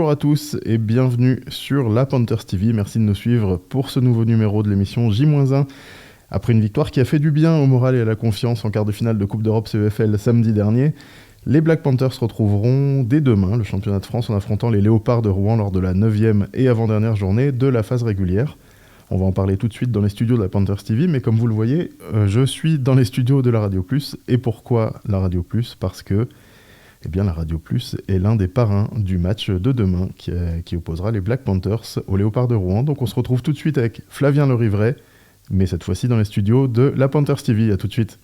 Bonjour à tous et bienvenue sur la Panthers TV. Merci de nous suivre pour ce nouveau numéro de l'émission J-1. Après une victoire qui a fait du bien au moral et à la confiance en quart de finale de Coupe d'Europe CEFL samedi dernier, les Black Panthers se retrouveront dès demain le championnat de France en affrontant les Léopards de Rouen lors de la 9e et avant-dernière journée de la phase régulière. On va en parler tout de suite dans les studios de la Panthers TV, mais comme vous le voyez, je suis dans les studios de la Radio Plus. Et pourquoi la Radio Plus ? Parce que la Radio Plus est l'un des parrains du match de demain qui opposera les Black Panthers aux Léopards de Rouen. Donc on se retrouve tout de suite avec Flavien Lerivray, mais cette fois-ci dans les studios de la Panthers TV. À tout de suite.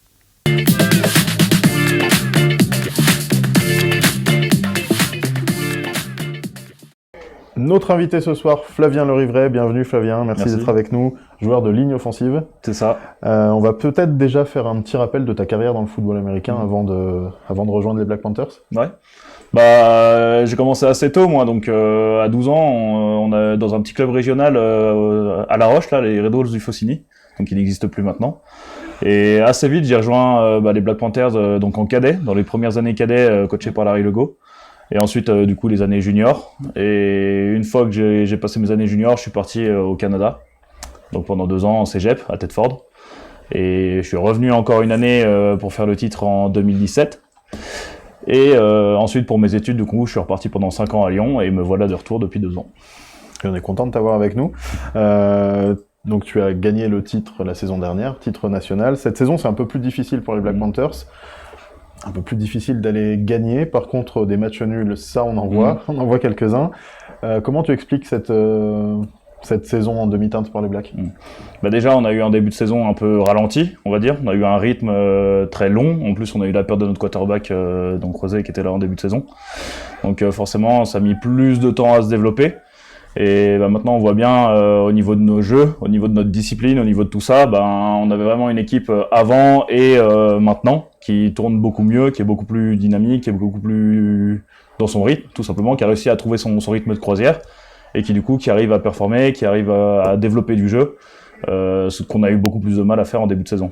Notre invité ce soir, Flavien Lerivray. Bienvenue Flavien, merci d'être avec nous, joueur de ligne offensive. C'est ça. On va peut-être déjà faire un petit rappel de ta carrière dans le football américain avant de rejoindre les Black Panthers. Ouais. J'ai commencé assez tôt moi, donc à 12 ans, on est dans un petit club régional à La Roche, là, les Red Wolves du Faucigny, donc il n'existe plus maintenant. Et assez vite, j'ai rejoint les Black Panthers donc en cadet, dans les premières années cadet coachées par Larry Legault. Et ensuite, les années juniors. Et une fois que j'ai passé mes années juniors, je suis parti au Canada. Donc pendant 2 ans en cégep, à Thetford. Et je suis revenu encore une année pour faire le titre en 2017. Et ensuite, pour mes études, je suis reparti pendant 5 ans à Lyon. Et me voilà de retour depuis 2 ans. Et on est content de t'avoir avec nous. Donc tu as gagné le titre la saison dernière, titre national. Cette saison, c'est un peu plus difficile pour les Black Panthers. Un peu plus difficile d'aller gagner. Par contre, des matchs nuls, ça, on en voit quelques-uns. Comment tu expliques cette saison en demi-teinte pour les Blacks ? Déjà, on a eu un début de saison un peu ralenti, on va dire. On a eu un rythme très long. En plus, on a eu la perte de notre quarterback, donc Rosé, qui était là en début de saison. Donc forcément, ça a mis plus de temps à se développer. Et maintenant, on voit bien au niveau de nos jeux, au niveau de notre discipline, au niveau de tout ça, on avait vraiment une équipe avant et maintenant qui tourne beaucoup mieux, qui est beaucoup plus dynamique, qui est beaucoup plus dans son rythme, tout simplement, qui a réussi à trouver son rythme de croisière et qui arrive à performer, qui arrive à développer du jeu, ce qu'on a eu beaucoup plus de mal à faire en début de saison.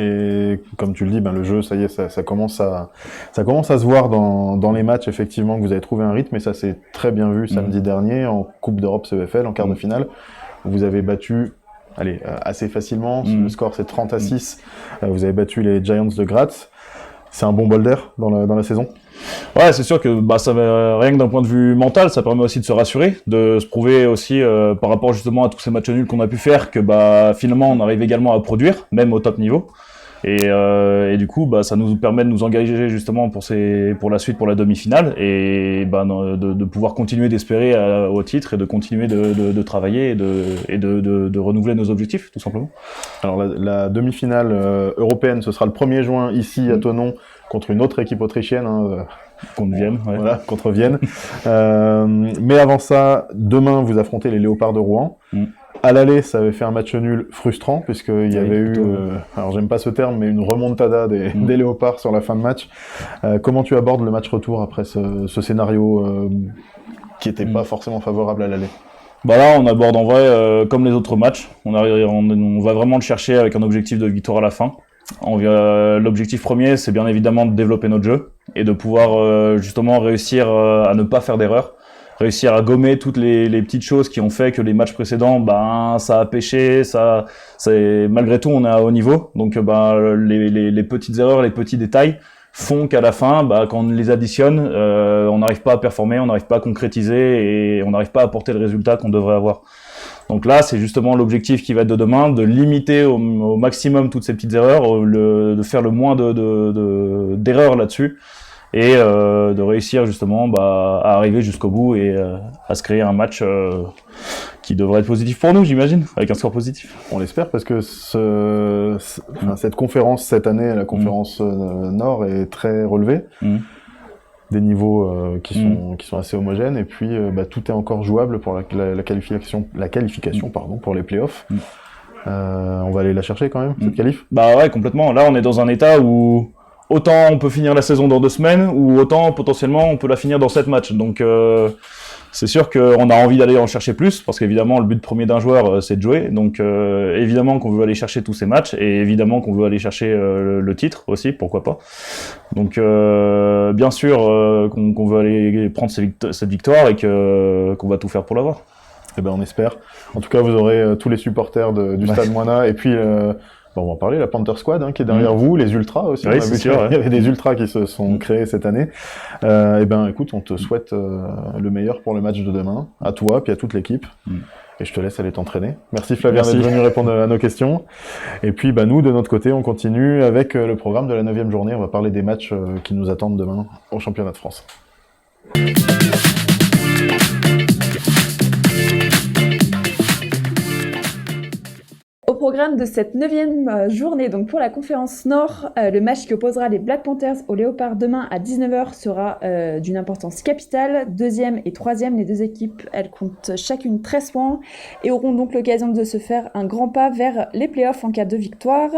Et comme tu le dis, le jeu, ça y est, ça commence à se voir dans les matchs, effectivement, que vous avez trouvé un rythme, et ça s'est très bien vu samedi dernier en Coupe d'Europe CEFL, en quart de finale. Vous avez battu, assez facilement, le score c'est 30-6, vous avez battu les Giants de Graz. C'est un bon bol d'air dans la saison. Ouais, c'est sûr que ça rien que d'un point de vue mental, ça permet aussi de se rassurer, de se prouver aussi par rapport justement à tous ces matchs nuls qu'on a pu faire que finalement on arrive également à produire, même au top niveau. Et du coup, ça nous permet de nous engager justement pour la suite, pour la demi-finale, et de pouvoir continuer d'espérer au titre et de continuer de travailler et de renouveler nos objectifs, tout simplement. Alors la demi-finale européenne, ce sera le 1er juin ici à Thonon contre une autre équipe autrichienne. Contre Vienne. Ouais. Voilà, contre Vienne. Mais avant ça, demain, vous affrontez les Léopards de Rouen. À l'aller, ça avait fait un match nul frustrant, puisqu'il y avait eu, alors j'aime pas ce terme, mais une remontada des Léopards sur la fin de match. Comment tu abordes le match retour après ce scénario qui était pas forcément favorable à l'aller ? Là, on aborde en vrai comme les autres matchs. On va vraiment le chercher avec un objectif de victoire à la fin. L'objectif premier, c'est bien évidemment de développer notre jeu et de pouvoir justement réussir à ne pas faire d'erreurs, réussir à gommer toutes les petites choses qui ont fait que les matchs précédents, ça a pêché, malgré tout on est à haut niveau, donc les petites erreurs, les petits détails font qu'à la fin, quand on les additionne, on n'arrive pas à performer, on n'arrive pas à concrétiser et on n'arrive pas à apporter le résultat qu'on devrait avoir. Donc là, c'est justement l'objectif qui va être de demain, de limiter au maximum toutes ces petites erreurs, de faire le moins d'erreurs là-dessus, et de réussir justement à arriver jusqu'au bout et à se créer un match qui devrait être positif pour nous, j'imagine, avec un score positif. On l'espère, parce que cette conférence cette année, la conférence Nord, est très relevée. Des niveaux qui sont assez homogènes, et puis tout est encore jouable pour la qualification pour les playoffs. On va aller la chercher quand même, cette qualif. Ouais, complètement. Là, on est dans un état où autant on peut finir la saison dans 2 semaines, ou autant potentiellement on peut la finir dans 7 matchs. Donc C'est sûr qu'on a envie d'aller en chercher plus, parce qu'évidemment, le but premier d'un joueur, c'est de jouer. Donc, évidemment qu'on veut aller chercher tous ces matchs, et évidemment qu'on veut aller chercher le titre aussi, pourquoi pas. Donc, bien sûr qu'on veut aller prendre cette victoire et qu'on va tout faire pour l'avoir. Eh ben, on espère. En tout cas, vous aurez tous les supporters du Stade Moina, et puis... on va en parler, la Panther Squad qui est derrière vous, les Ultras aussi. Oui, on a vu qu'il y avait des Ultras qui se sont créés cette année. Et ben, écoute, on te souhaite le meilleur pour le match de demain, à toi, puis à toute l'équipe. Et je te laisse aller t'entraîner. Merci Flavien d'être venu répondre à nos questions. Et puis, nous, de notre côté, on continue avec le programme de la 9e journée. On va parler des matchs qui nous attendent demain au championnat de France. Au programme de cette 9e journée, donc pour la conférence Nord, le match qui opposera les Black Panthers aux Léopards demain à 19h sera d'une importance capitale. 2e et 3e, les deux équipes, elles comptent chacune 13 points et auront donc l'occasion de se faire un grand pas vers les playoffs en cas de victoire.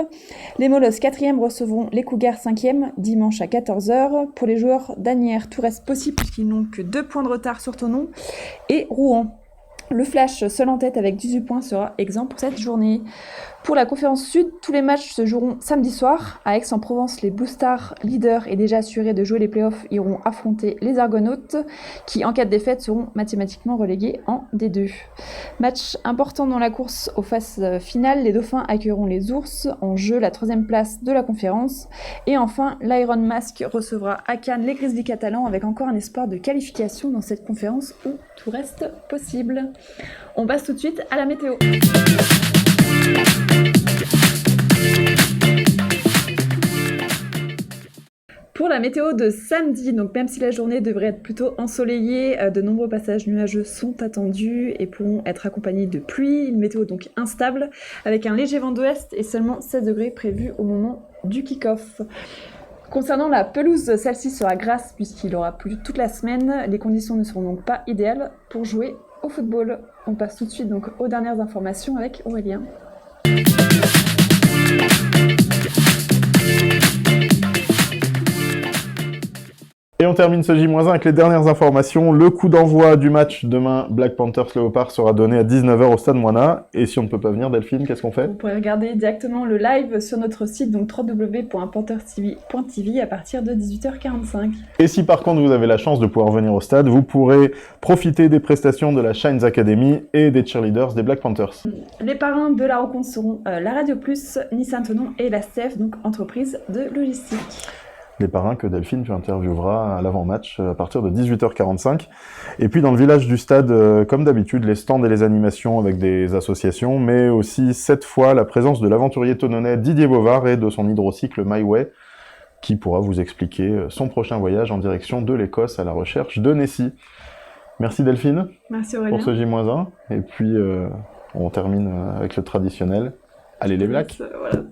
Les Molosses 4e recevront les Cougars 5e dimanche à 14h. Pour les joueurs d'Asnières, tout reste possible puisqu'ils n'ont que 2 points de retard sur Thonon et Rouen. Le Flash, seul en tête avec 18 points, sera exempt pour cette journée. Pour la conférence Sud, tous les matchs se joueront samedi soir. À Aix-en-Provence, les Blue Stars, leaders et déjà assurés de jouer les playoffs, iront affronter les Argonautes, qui, en cas de défaite, seront mathématiquement relégués en D2. Match important dans la course aux phases finales, les Dauphins accueilleront les Ours, en jeu la 3e place de la conférence. Et enfin, l'Iron Mask recevra à Cannes les Grizzlies catalans, avec encore un espoir de qualification dans cette conférence où tout reste possible. On passe tout de suite à la météo. Pour la météo de samedi, donc même si la journée devrait être plutôt ensoleillée, de nombreux passages nuageux sont attendus et pourront être accompagnés de pluie. Une météo donc instable, avec un léger vent d'ouest et seulement 16 degrés prévus au moment du kick-off. Concernant la pelouse, celle-ci sera grasse puisqu'il aura plu toute la semaine. Les conditions ne seront donc pas idéales pour jouer au football. On passe tout de suite donc aux dernières informations avec Aurélien. Et on termine ce J-1 avec les dernières informations. Le coup d'envoi du match demain, Black Panthers Léopard, sera donné à 19h au Stade Moina. Et si on ne peut pas venir, Delphine, qu'est-ce qu'on fait ? Vous pourrez regarder directement le live sur notre site, donc www.pantherstv.tv à partir de 18h45. Et si par contre vous avez la chance de pouvoir venir au stade, vous pourrez profiter des prestations de la Shines Academy et des cheerleaders des Black Panthers. Les parrains de la rencontre seront la Radio Plus, Nissan-Tonon et la STEF, donc entreprise de logistique. Les parrains que Delphine tu interviewera à l'avant-match à partir de 18h45. Et puis dans le village du stade, comme d'habitude, les stands et les animations avec des associations, mais aussi cette fois la présence de l'aventurier tononnais Didier Bovard et de son hydrocycle MyWay, qui pourra vous expliquer son prochain voyage en direction de l'Écosse à la recherche de Nessie. Merci Delphine. Merci Aurélien. Pour ce J-1. Et puis on termine avec le traditionnel. Allez les Blacks. Voilà.